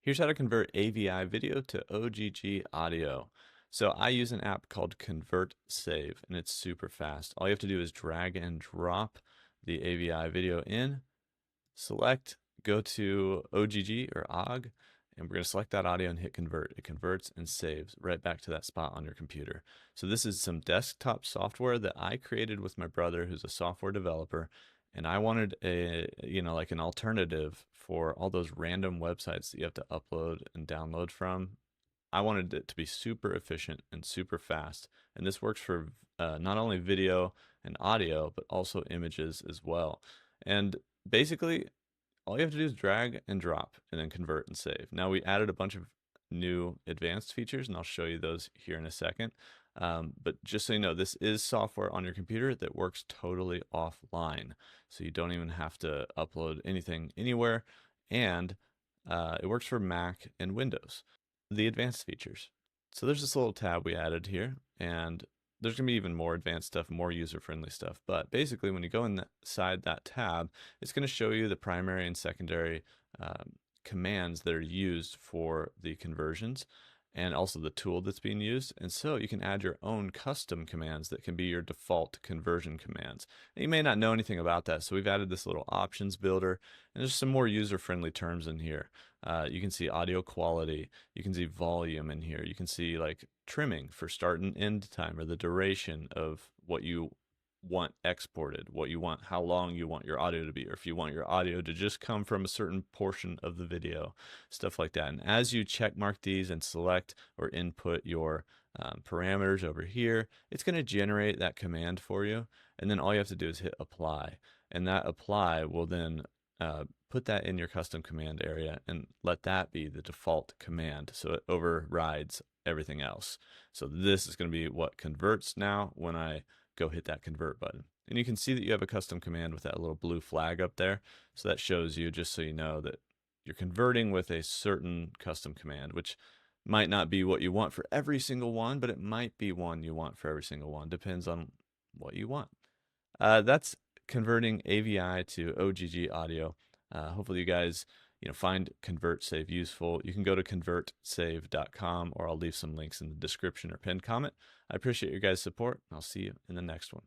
Here's how to convert AVI video to OGG audio. So I use an app called ConvertSave, and it's super fast. All you have to do is drag and drop the AVI video in, select, go to OGG or OGG, and we're going to select that audio and hit convert. It converts and saves right back to that spot on your computer. So this is some desktop software that I created with my brother, who's a software developer, and I wanted like an alternative for all those random websites that you have to upload and download from. I wanted it to be super efficient and super fast, and this works for not only video and audio, but also images as well. And basically, all you have to do is drag and drop and then convert and save. Now we added a bunch of new advanced features, and I'll show you those here in a second. But just so you know, this is software on your computer that works totally offline. So you don't even have to upload anything anywhere. And it works for Mac and Windows. The advanced features. So there's this little tab we added here, and there's going to be even more advanced stuff, more user-friendly stuff. But basically, when you go inside that tab, it's going to show you the primary and secondary commands that are used for the conversions, and also the tool that's being used. And so you can add your own custom commands that can be your default conversion commands. And you may not know anything about that, so we've added this little options builder, and there's some more user-friendly terms in here. You can see audio quality, you can see volume in here, you can see like trimming for start and end time, or the duration of what you want exported, what you want, how long you want your audio to be, or if you want your audio to just come from a certain portion of the video, stuff like that. And as you check mark these and select or input your parameters over here, it's going to generate that command for you. And then all you have to do is hit apply. And that apply will then put that in your custom command area and let that be the default command. So it overrides everything else. So this is going to be what converts now when I go hit that convert button. And you can see that you have a custom command with that little blue flag up there. So that shows you, just so you know, that you're converting with a certain custom command, which might not be what you want for every single one, but it might be one you want for every single one. Depends on what you want. That's converting AVI to OGG audio. Hopefully you guys find ConvertSave useful. You can go to convertsave.com, or I'll leave some links in the description or pinned comment. I appreciate your guys' support. I'll see you in the next one.